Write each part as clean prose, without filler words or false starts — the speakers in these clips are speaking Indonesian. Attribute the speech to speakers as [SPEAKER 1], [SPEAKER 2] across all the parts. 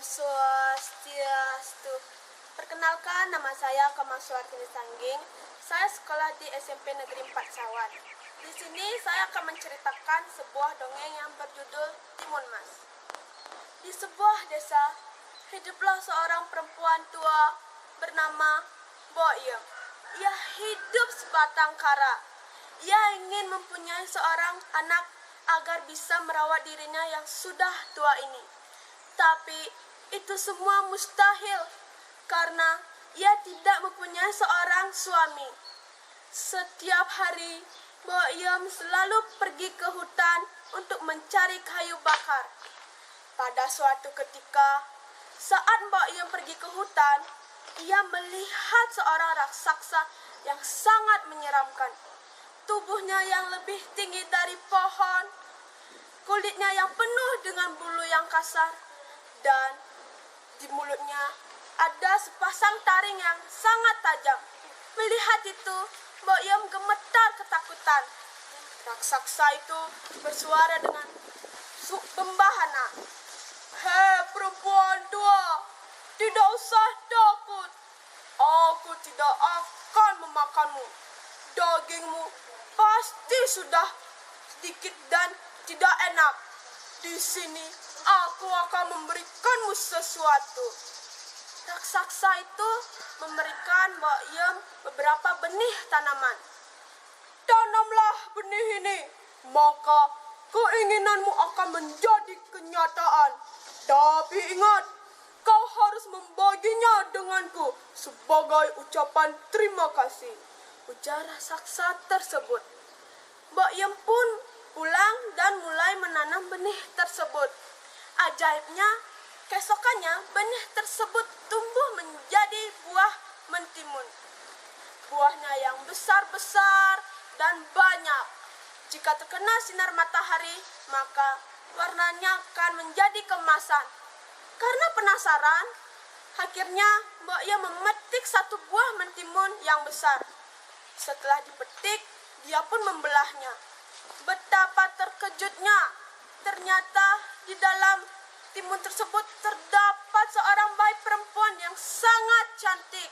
[SPEAKER 1] Swastiastu. Perkenalkan, nama saya Kamaswartini Sangging. Saya sekolah di SMP Negeri 4 Sawan. Di sini saya akan menceritakan sebuah dongeng yang berjudul Timun Mas. Di sebuah desa, hiduplah seorang perempuan tua bernama Mbok Yem. Ia hidup sebatang kara. Ia ingin mempunyai seorang anak agar bisa merawat dirinya yang sudah tua ini. Tapi itu semua mustahil karena ia tidak mempunyai seorang suami. Setiap hari, Mbok Yem selalu pergi ke hutan untuk mencari kayu bakar. Pada suatu ketika, saat Mbok Yem pergi ke hutan, ia melihat seorang raksasa yang sangat menyeramkan. Tubuhnya yang lebih tinggi dari pohon, kulitnya yang penuh dengan bulu yang kasar, dan di mulutnya ada sepasang taring yang sangat tajam. Melihat itu, Mbok Yem gemetar ketakutan. Raksasa itu bersuara dengan pembahana. "Hei perempuan tua, tidak usah takut. Aku tidak akan memakanmu. Dagingmu pasti sudah sedikit dan tidak enak. Di sini aku akan memberikanmu sesuatu." Raksasa itu memberikan Mbok Yem beberapa benih tanaman. "Tanamlah benih ini, maka keinginanmu akan menjadi kenyataan. Tapi ingat, kau harus membaginya denganku sebagai ucapan terima kasih," ujar raksasa tersebut. Mbok Yem pun pulang dan mulai menanam benih tersebut. Ajaibnya, keesokannya benih tersebut tumbuh menjadi buah mentimun. Buahnya yang besar-besar dan banyak. Jika terkena sinar matahari, maka warnanya akan menjadi kemasan. Karena penasaran, akhirnya Mbok Yem memetik satu buah mentimun yang besar. Setelah dipetik, dia pun membelahnya. Betapa terkejutnya! Ternyata di dalam timun tersebut terdapat seorang bayi perempuan yang sangat cantik.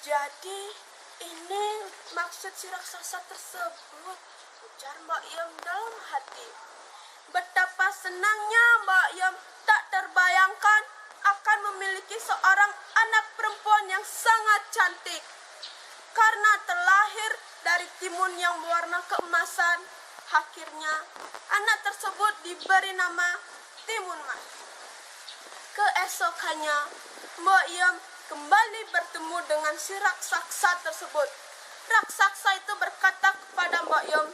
[SPEAKER 1] Jadi ini maksud si raksasa tersebut, ujar Mbok Yem dalam hati. Betapa senangnya Mbok Yem tak terbayangkan akan memiliki seorang anak perempuan yang sangat cantik. Karena terlahir dari timun yang berwarna keemasan, akhirnya anak tersebut diberi nama Timun Mas. Keesokannya, Mbok Yem kembali bertemu dengan si raksasa tersebut. Raksasa itu berkata kepada Mbok Yem,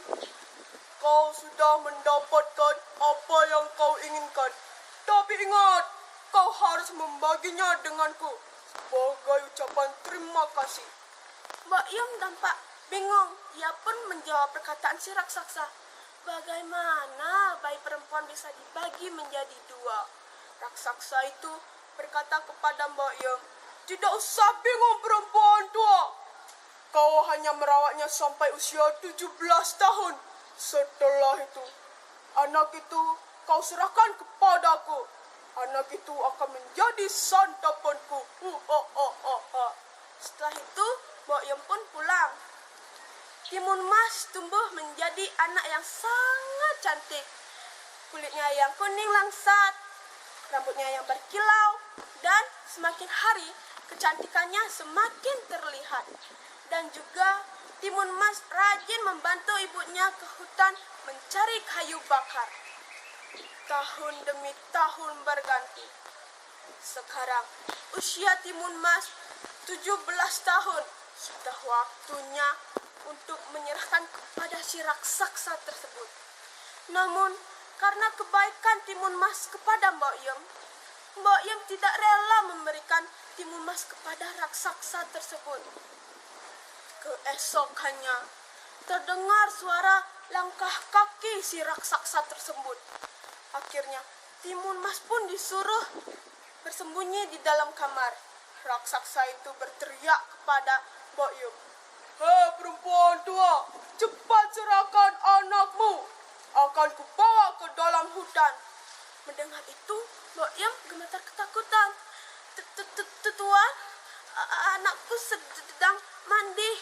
[SPEAKER 1] "Kau sudah mendapatkan apa yang kau inginkan. Tapi ingat, kau harus membaginya denganku sebagai ucapan terima kasih." Mbok Yem tampak bingung. Ia pun menjawab perkataan si raksasa. Bagaimana bayi perempuan bisa dibagi menjadi dua? Raksasa itu berkata kepada Mbok Yem, "Tidak usah bingung perempuan tua. Kau hanya merawatnya sampai usia 17 tahun. Setelah itu, anak itu kau serahkan kepadaku. Anak itu akan menjadi santapanku." Setelah itu, Mbok Yem pun pulang. Timun Mas tumbuh menjadi anak yang sangat cantik. Kulitnya yang kuning langsat, rambutnya yang berkilau, dan semakin hari kecantikannya semakin terlihat. Dan juga Timun Mas rajin membantu ibunya ke hutan mencari kayu bakar. Tahun demi tahun berganti. Sekarang usia Timun Mas 17 tahun. Sudah waktunya untuk menyerahkan kepada si raksasa tersebut. Namun, karena kebaikan Timun Mas kepada Mbok Yem tidak rela memberikan Timun Mas kepada raksasa tersebut. Keesokannya, terdengar suara langkah kaki si raksasa tersebut. Akhirnya, Timun Mas pun disuruh bersembunyi di dalam kamar. Raksasa itu berteriak kepada Mbok Yem, "Hei perempuan tua, cepat serahkan anakmu. Akan kubawa ke dalam hutan." Mendengar itu, Mbok Mbok Yem gemetar ketakutan. Tuan, anakku sedang mandi.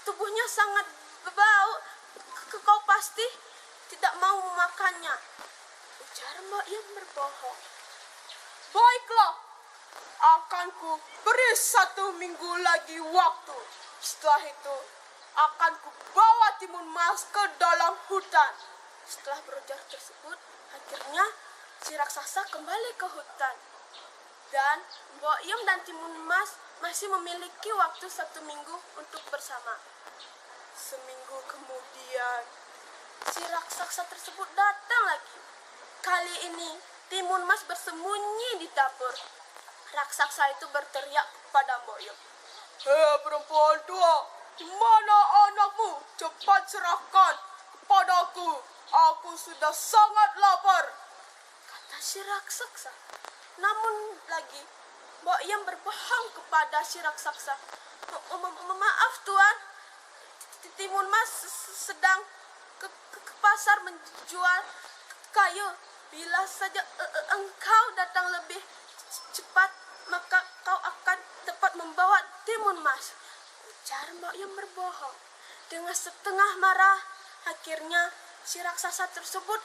[SPEAKER 1] Tubuhnya sangat berbau. Kau pasti tidak mau memakannya. Ujar Mbok Yem berbohong. Baiklah, akan ku beri 1 minggu lagi waktu. Setelah itu, akan ku bawa Timun Mas ke dalam hutan. Setelah berujar tersebut, akhirnya si raksasa kembali ke hutan. Dan Mbok Yem dan Timun Mas masih memiliki waktu 1 minggu untuk bersama. Seminggu kemudian, si raksasa tersebut datang lagi. Kali ini, Timun Mas bersembunyi di dapur. Raksasa itu berteriak kepada Mbok Yem. Hei perempuan tua, di mana anakmu? Cepat serahkan kepadaku. Aku sudah sangat lapar, kata si raksasa. Namun lagi, Mbok Yem berbohong kepada si raksasa. Maaf tuan, Timun Mas sedang ke pasar menjual kayu. Bila saja engkau datang lebih cepat, maka kau akan dapat membawa Timun Mas. Ujar Mbok Yem berbohong. Dengan setengah marah, akhirnya si raksasa tersebut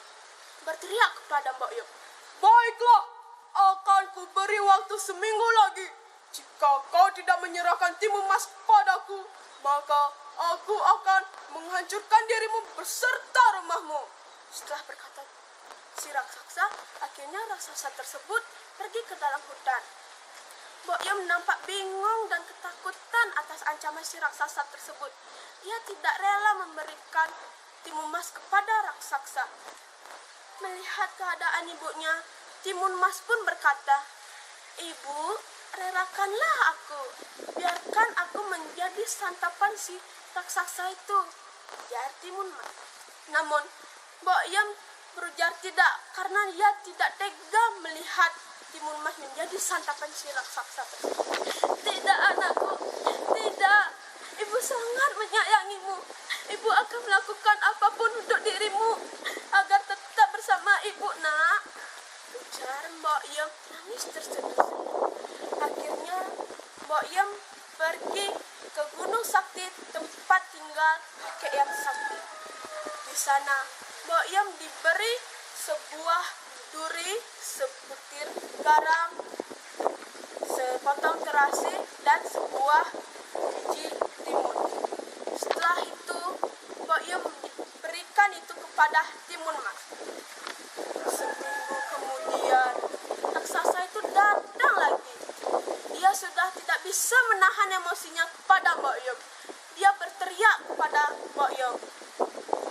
[SPEAKER 1] berteriak kepada Mbok Yem. Baiklah, akan ku beri waktu 1 minggu lagi. Jika kau tidak menyerahkan Timun Mas padaku, maka aku akan menghancurkan dirimu beserta rumahmu. Setelah berkata si raksasa, akhirnya raksasa tersebut pergi ke dalam hutan. Mbok Yem nampak bingung dan ketakutan atas ancaman si raksasa tersebut. Ia tidak rela memberikan Timun Mas kepada raksasa. Melihat keadaan ibunya, Timun Mas pun berkata, Ibu, relakanlah aku. Biarkan aku menjadi santapan si raksasa itu, ujar Timun Mas. Namun, Mbok Yem berujar tidak, karena ia tidak tega melihat Timun Mas menjadi santapan si raksasa tersebut. Tidak anakku, tidak. Ibu sangat menyayangimu. Ibu akan melakukan apapun untuk dirimu agar tetap bersama ibu, nak. Ujar Mbok Yem nangis terseduh-seduh. Akhirnya Mbok Yem pergi ke Gunung Sakti, tempat tinggal kakek yang sakti. Di sana Mbok Yem diberi sebuah duri, sebutir garam, sepotong terasi, dan sebuah biji timun. Setelah itu, Mbok Yem berikan itu kepada Timun Mas. Seminggu kemudian, raksasa itu datang lagi. Dia sudah tidak bisa menahan emosinya kepada Mbok Yem. Dia berteriak kepada Mbok Yem.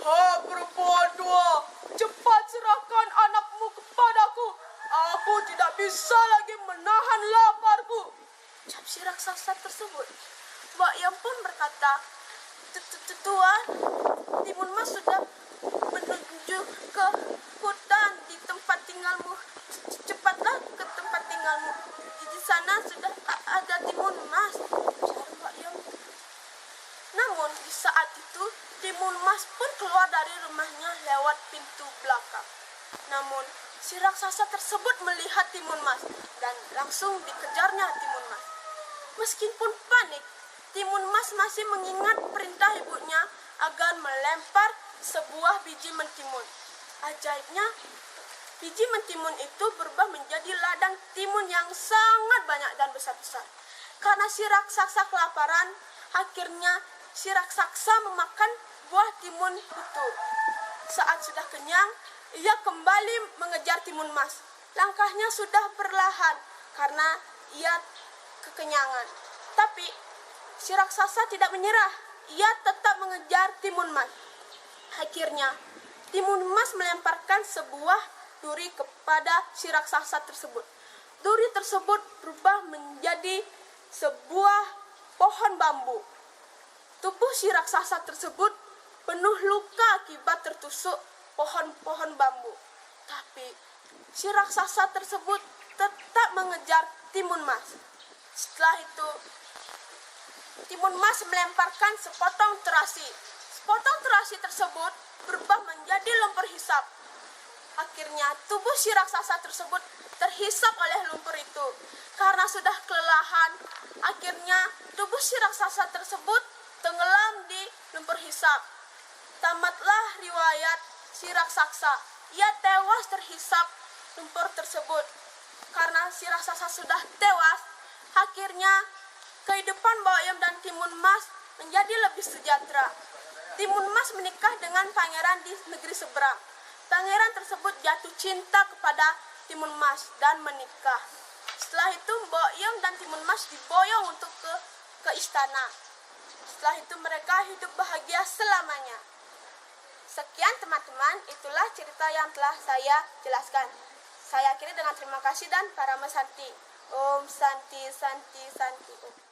[SPEAKER 1] Hei perempuan tua, cepat serahkan anakmu kepadaku. Aku tidak bisa lagi menahan laparku, ucap si raksasa tersebut. Mbok Yem pun berkata, Tuan, Timun Mas sudah menuju ke hutan di tempat tinggalmu. Cepatlah ke tempat tinggalmu. Di sana sudah ada Timun Mas, ujar Mbok Yem. Namun di saat itu Timun Mas pun keluar dari rumahnya lewat pintu belakang. Namun si raksasa tersebut melihat Timun Mas dan langsung dikejarnya Timun Mas. Meskipun panik, Timun Mas masih mengingat perintah ibunya agar melempar sebuah biji mentimun. Ajaibnya, biji mentimun itu berubah menjadi ladang timun yang sangat banyak dan besar-besar. Karena si raksasa kelaparan, akhirnya si raksasa memakan buah timun itu. Saat sudah kenyang, ia kembali mengejar Timun Mas. Langkahnya sudah perlahan karena ia kekenyangan. Tapi si raksasa tidak menyerah. Ia tetap mengejar Timun Mas. Akhirnya, Timun Mas melemparkan sebuah duri kepada si raksasa tersebut. Duri tersebut berubah menjadi sebuah pohon bambu. Tubuh si raksasa tersebut penuh luka akibat tertusuk pohon-pohon bambu. Tapi si raksasa tersebut tetap mengejar Timun Mas. Setelah itu, Timun Mas melemparkan sepotong terasi. Sepotong terasi tersebut berubah menjadi lumpur hisap. Akhirnya tubuh si raksasa tersebut terhisap oleh lumpur itu. Karena sudah kelelahan, akhirnya tubuh si raksasa tersebut tenggelam di lumpur hisap. Tamatlah riwayat si raksasa. Ia tewas terhisap lumpur tersebut. Karena si raksasa sudah tewas, akhirnya kehidupan Baoyom dan Timun Mas menjadi lebih sejahtera. Timun Mas menikah dengan pangeran di negeri seberang. Pangeran tersebut jatuh cinta kepada Timun Mas dan menikah. Setelah itu Baoyom dan Timun Mas diboyong untuk ke istana. Setelah itu mereka hidup bahagia selamanya. Sekian teman-teman, itulah cerita yang telah saya jelaskan. Saya akhiri dengan terima kasih dan para mesanti. Om Santi Santi Santi Om.